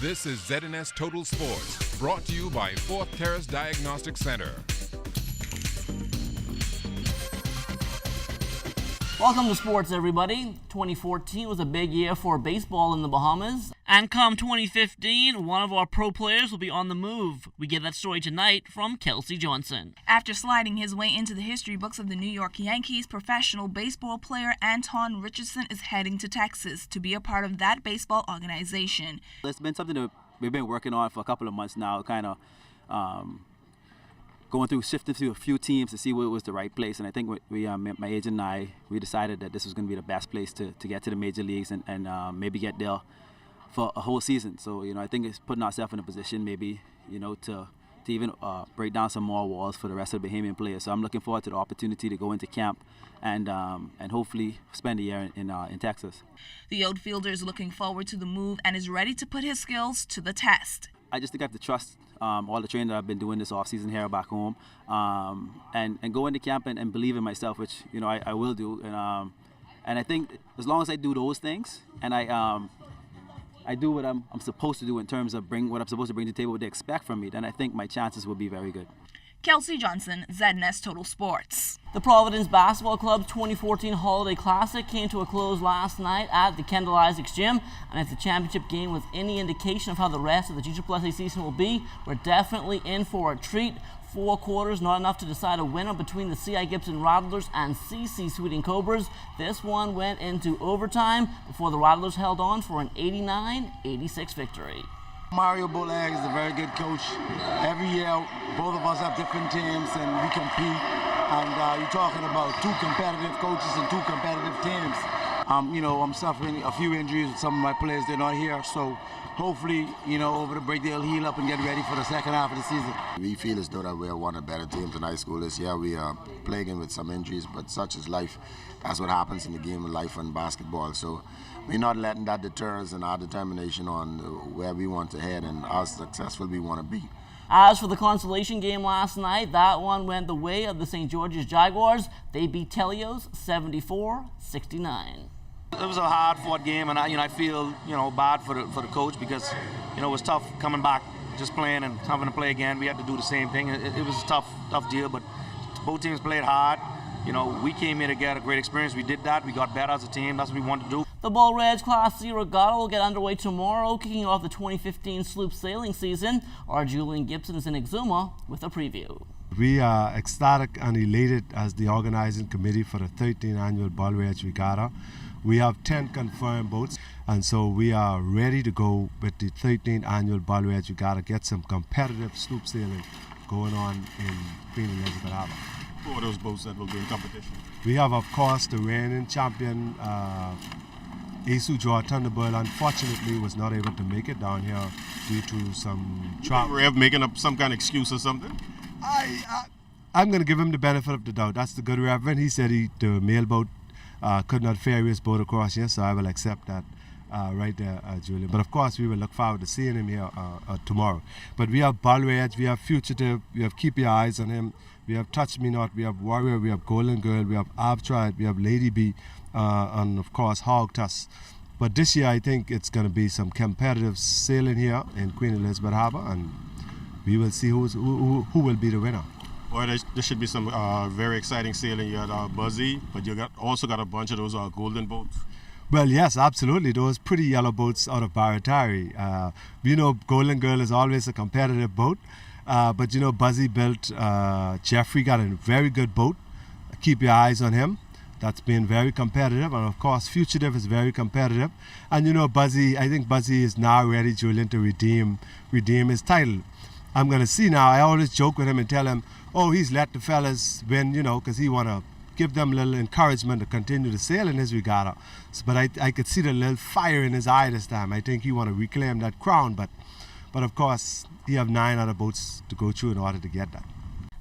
This is ZNS Total Sports, brought to you by Fourth Terrace Diagnostic Center. Welcome to sports, everybody. 2014 was a big year for baseball in the Bahamas. And come 2015, one of our pro players will be on the move. We get that story tonight from Kelsey Johnson. After sliding his way into the history books of the New York Yankees, professional baseball player Anton Richardson is heading to Texas to be a part of that baseball organization. It's been something that we've been working on for a couple of months now, kind of sifting through a few teams to see what was the right place. And I think my agent and I, we decided that this was going to be the best place to get to the major leagues and maybe get there for a whole season. So, I think it's putting ourselves in a position maybe, to even break down some more walls for the rest of the Bahamian players. So I'm looking forward to the opportunity to go into camp and hopefully spend a year in Texas. The outfielder is looking forward to the move and is ready to put his skills to the test. I just think I have to trust all the training that I've been doing this offseason here back home, and go into camp and believe in myself, which I will do. And I think as long as I do those things and I do what I'm supposed to do in terms of what I'm supposed to bring to the table, what they expect from me, then I think my chances will be very good. Kelsey Johnson, ZNS Total Sports. The Providence Basketball Club's 2014 Holiday Classic came to a close last night at the Kendall Isaacs Gym, and if the championship game was any indication of how the rest of the GCCC season will be, we're definitely in for a treat. 4 quarters, not enough to decide a winner between the C.I. Gibson Rattlers and C.C. Sweeting Cobras. This one went into overtime before the Rattlers held on for an 89-86 victory. Mario Bolag is a very good coach. Every year, both of us have different teams and we compete. And you're talking about 2 competitive coaches and 2 competitive teams. I'm suffering a few injuries with some of my players. They're not here. So hopefully, over the break, they'll heal up and get ready for the second half of the season. We feel as though that we're one of the better teams in high school this year. We are plaguing with some injuries, but such is life. That's what happens in the game of life and basketball. So we're not letting that deter us in our determination on where we want to head and how successful we want to be. As for the consolation game last night, that one went the way of the St. George's Jaguars. They beat Telios 74-69. It was a hard-fought game, and I feel bad for the coach because it was tough coming back, just playing and having to play again. We had to do the same thing. It was a tough deal, but both teams played hard. We came here to get a great experience. We did that. We got better as a team. That's what we wanted to do. The Bull Reds Class C Regatta will get underway tomorrow, kicking off the 2015 sloop sailing season. Our Julian Gibson is in Exuma with a preview. We are ecstatic and elated as the organizing committee for the 13th annual Bull Reds Regatta. We have 10 confirmed boats, and so we are ready to go with the 13th annual Bull Reds Regatta, get some competitive sloop sailing going on in Queen Elizabeth Harbor. Who are those boats that will be in competition? We have, of course, the reigning champion, Asu Jaw Thunderbird. Unfortunately, was not able to make it down here due to some trouble. Rev making up some kind of excuse or something? I'm going to give him the benefit of the doubt. That's the good Reverend. He said the mail boat could not ferry his boat across here, so I will accept that right there, Julian. But of course, we will look forward to seeing him here tomorrow. But we have Bull Reds, we have Fugitive, we have Keep Your Eyes on Him, we have Touch Me Not, we have Warrior, we have Golden Girl, we have Abtried, we have Lady B, and of course Hog Tuss. But this year I think it's going to be some competitive sailing here in Queen Elizabeth Harbor, and we will see who will be the winner. Well, there should be some very exciting sailing. You had Buzzy, but you also got a bunch of those golden boats. Well, yes, absolutely. Those pretty yellow boats out of Baratari. Golden Girl is always a competitive boat. But Buzzy built, Jeffrey got a very good boat. Keep your eyes on him. That's been very competitive. And of course, Fugitive is very competitive. And Buzzy, I think Buzzy is now ready, Julian, to redeem his title. I'm going to see now. I always joke with him and tell him, he's let the fellas win, because he want to give them a little encouragement to continue to sail in his regatta. But I could see the little fire in his eye this time. I think he want to reclaim that crown. But of course, he have 9 other boats to go through in order to get that.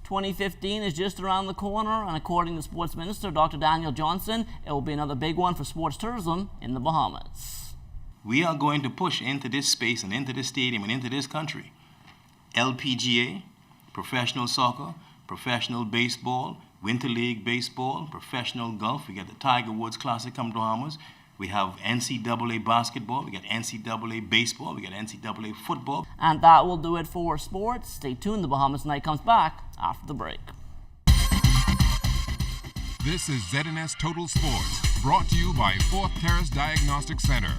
2015 is just around the corner, and according to Sports Minister Dr. Daniel Johnson, it will be another big one for sports tourism in the Bahamas. We are going to push into this space and into this stadium and into this country. LPGA, professional soccer, professional baseball, Winter League baseball, professional golf. We got the Tiger Woods Classic coming to Bahamas. We have NCAA basketball, we got NCAA baseball, we got NCAA football. And that will do it for sports. Stay tuned. The Bahamas Night comes back after the break. This is ZNS Total Sports, brought to you by Fourth Terrace Diagnostic Center.